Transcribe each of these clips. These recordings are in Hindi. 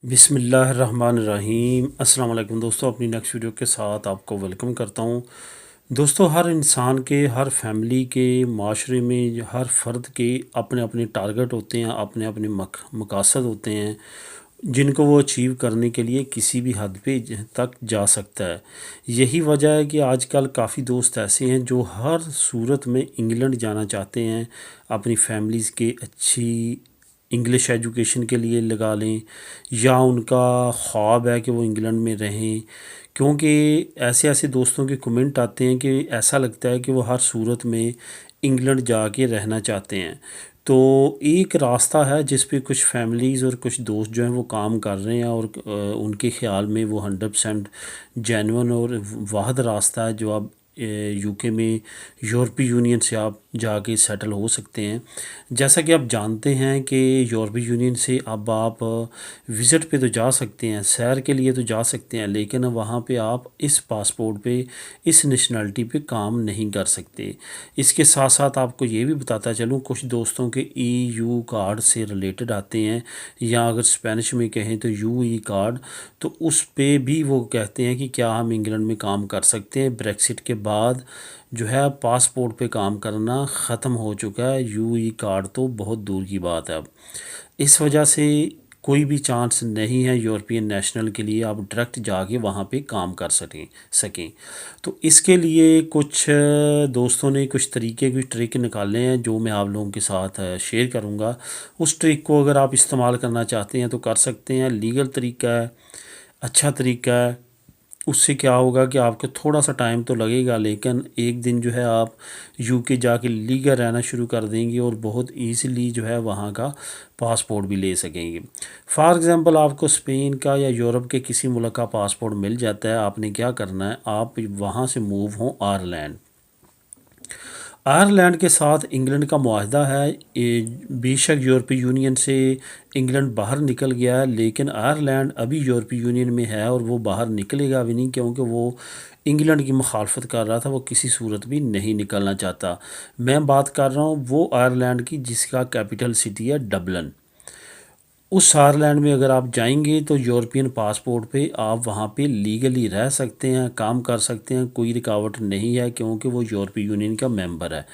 बिस्मिल्लाहिर्रहमानिर्रहीम। अस्सलाम वालेकुम दोस्तों, अपनी नेक्स्ट वीडियो के साथ आपको वेलकम करता हूँ। दोस्तों, हर इंसान के, हर फैमिली के, माशरे में हर फ़र्द के अपने अपने टारगेट होते हैं, अपने अपने मकासद होते हैं जिनको वो अचीव करने के लिए किसी भी हद पे तक जा सकता है। यही वजह है कि आजकल काफ़ी दोस्त ऐसे हैं जो हर सूरत में इंग्लैंड जाना चाहते हैं, अपनी फैमिलीज़ के अच्छी इंग्लिश एजुकेशन के लिए लगा लें, या उनका ख्वाब है कि वो इंग्लैंड में रहें। क्योंकि ऐसे ऐसे दोस्तों के कमेंट आते हैं कि ऐसा लगता है कि वो हर सूरत में इंग्लैंड जाके रहना चाहते हैं। तो एक रास्ता है जिस पे कुछ फैमिलीज़ और कुछ दोस्त जो हैं वो काम कर रहे हैं, और उनके ख़्याल में वो 100% जेन्युइन और वाहिद रास्ता है जो आप यूके में यूरोपीय यूनियन से आप जाके सेटल हो सकते हैं। जैसा कि आप जानते हैं कि यूरोपीय यूनियन से अब आप विज़िट पे तो जा सकते हैं, सैर के लिए तो जा सकते हैं, लेकिन वहाँ पे आप इस पासपोर्ट पे, इस नेशनलिटी पे काम नहीं कर सकते। इसके साथ साथ आपको ये भी बताता चलूँ, कुछ दोस्तों के ईयू कार्ड से रिलेटेड आते हैं, या अगर स्पेनिश में कहें तो यूई कार्ड। तो उस पे भी वो कहते हैं कि क्या हम इंग्लैंड में काम कर सकते हैं। ब्रेक्सिट के बाद जो है पासपोर्ट पे काम करना ख़त्म हो चुका है, यूई कार्ड तो बहुत दूर की बात है अब। इस वजह से कोई भी चांस नहीं है यूरोपियन नेशनल के लिए आप डायरेक्ट जाके वहाँ पे काम कर सकें। तो इसके लिए कुछ दोस्तों ने कुछ तरीके, कुछ ट्रिक निकाले हैं जो मैं आप लोगों के साथ शेयर करूँगा। उस ट्रिक को अगर आप इस्तेमाल करना चाहते हैं तो कर सकते हैं। लीगल तरीका है, अच्छा तरीका है। उससे क्या होगा कि आपको थोड़ा सा टाइम तो लगेगा, लेकिन एक दिन जो है आप यूके जाके लीगल रहना शुरू कर देंगे और बहुत इजीली जो है वहाँ का पासपोर्ट भी ले सकेंगे। फॉर एग्ज़ाम्पल, आपको स्पेन का या यूरोप के किसी मुल्क का पासपोर्ट मिल जाता है। आपने क्या करना है, आप वहाँ से मूव हों आयरलैंड। आयरलैंड के साथ इंग्लैंड का मुआहदा है। बेशक यूरोपीय यूनियन से इंग्लैंड बाहर निकल गया है, लेकिन आयरलैंड अभी यूरोपीय यूनियन में है और वो बाहर निकलेगा भी नहीं, क्योंकि वो इंग्लैंड की मुखालफत कर रहा था। वो किसी सूरत भी नहीं निकलना चाहता। मैं बात कर रहा हूँ वो आयरलैंड की जिसका कैपिटल सिटी है डबलिन। उस आयरलैंड में अगर आप जाएंगे तो यूरोपियन पासपोर्ट पे आप वहाँ पे लीगली रह सकते हैं, काम कर सकते हैं, कोई रुकावट नहीं है, क्योंकि वो यूरोपीय यूनियन का मेंबर है।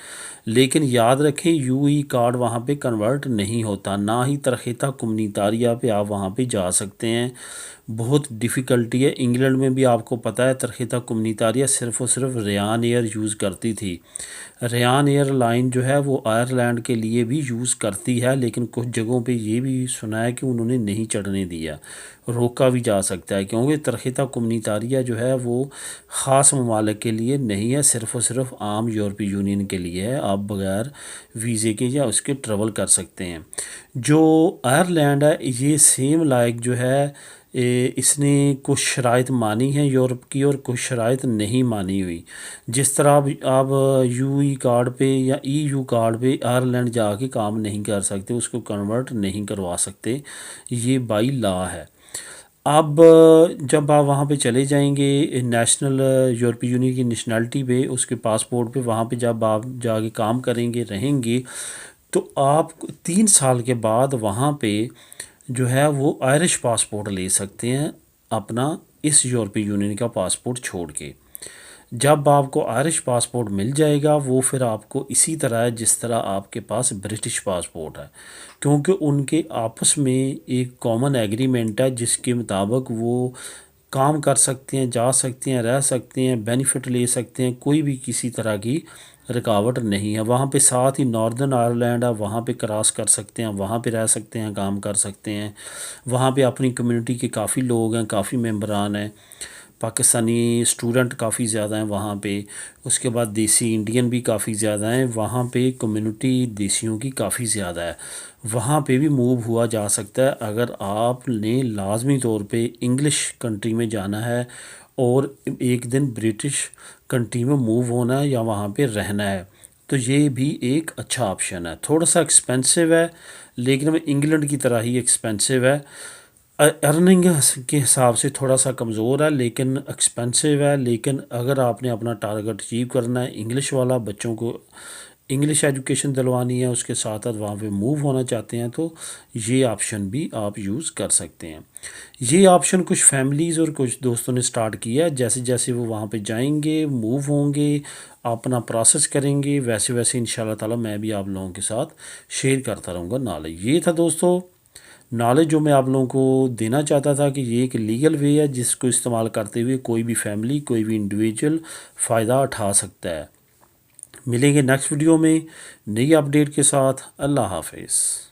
लेकिन याद रखें, यूई कार्ड वहाँ पे कन्वर्ट नहीं होता, ना ही तरखेता कम्युनितारिया पे आप वहाँ पे जा सकते हैं। बहुत डिफ़िकल्टी है। इंग्लैंड में भी आपको पता है तरखेता कम्युनितारिया सिर्फ़ और सिर्फ रेयान एयर यूज़ करती थी। रेयान एयरलाइन जो है वो आयरलैंड के लिए भी यूज़ करती है, लेकिन कुछ जगहों पे ये भी सुना है कि उन्होंने नहीं चढ़ने दिया, रोका भी जा सकता है, क्योंकि तरखेता कम्युनितारिया जो है वो ख़ास ममालिक के लिए नहीं है, सिर्फ़ और सिर्फ आम यूरोपीय यूनियन के लिए है। आप बगैर वीज़े के या उसके ट्रेवल कर सकते हैं। जो आयरलैंड है ये सेम लाइक जो है, इसने कुछ शराइत मानी हैं यूरोप की और कुछ शराइत नहीं मानी हुई। जिस तरह आप यूई कार्ड पे या ईयू कार्ड पे आयरलैंड जाके काम नहीं कर सकते, उसको कन्वर्ट नहीं करवा सकते, ये बाई लॉ है। अब जब आप वहाँ पे चले जाएंगे नेशनल यूरोपीय यूनियन की नेशनलिटी पे, उसके पासपोर्ट पे, वहाँ पे जब आप जाके काम करेंगे, रहेंगे, तो आप 3 साल के बाद वहाँ पे जो है वो आयरिश पासपोर्ट ले सकते हैं अपना, इस यूरोपीय यूनियन का पासपोर्ट छोड़ के। जब आपको आयरिश पासपोर्ट मिल जाएगा, वो फिर आपको इसी तरह है जिस तरह आपके पास ब्रिटिश पासपोर्ट है, क्योंकि उनके आपस में एक कॉमन एग्रीमेंट है जिसके मुताबिक वो काम कर सकते हैं, जा सकते हैं, रह सकते हैं, बेनिफिट ले सकते हैं, कोई भी किसी तरह की रुकावट नहीं है। वहाँ पे साथ ही नॉर्दर्न आयरलैंड है, वहाँ पे क्रॉस कर सकते हैं, वहाँ पे रह सकते हैं, काम कर सकते हैं। वहाँ पे अपनी कम्युनिटी के काफ़ी लोग हैं, काफ़ी मेंबरान हैं, पाकिस्तानी स्टूडेंट काफ़ी ज़्यादा हैं वहाँ पे। उसके बाद देसी इंडियन भी काफ़ी ज़्यादा हैं वहाँ पे, कम्युनिटी देसियों की काफ़ी ज़्यादा है। वहाँ पे भी मूव हुआ जा सकता है अगर आपने लाजमी तौर पे इंग्लिश कंट्री में जाना है और एक दिन ब्रिटिश कंट्री में मूव होना है या वहाँ पे रहना है, तो ये भी एक अच्छा ऑप्शन है। थोड़ा सा एक्सपेंसिव है, लेकिन वह इंग्लैंड की तरह ही एक्सपेंसिव है। अर्निंग के हिसाब से थोड़ा सा कमज़ोर है, लेकिन एक्सपेंसिव है। लेकिन अगर आपने अपना टारगेट अचीव करना है इंग्लिश वाला, बच्चों को इंग्लिश एजुकेशन दिलवानी है, उसके साथ साथ वहाँ पे मूव होना चाहते हैं, तो ये ऑप्शन भी आप यूज़ कर सकते हैं। ये ऑप्शन कुछ फैमिलीज़ और कुछ दोस्तों ने स्टार्ट किया है। जैसे जैसे वो वहाँ पे जाएंगे, मूव होंगे, अपना प्रोसेस करेंगे, वैसे वैसे इंशाल्लाह ताला मैं भी आप लोगों के साथ शेयर करता रहूँगा नॉलेज। ये था दोस्तों नॉलेज जो मैं आप लोगों को देना चाहता था कि ये एक लीगल वे है जिसको इस्तेमाल करते हुए कोई भी फैमिली, कोई भी इंडिविजुअल फ़ायदा उठा सकता है। मिलेंगे नेक्स्ट वीडियो में नई अपडेट के साथ। अल्लाह हाफिज़।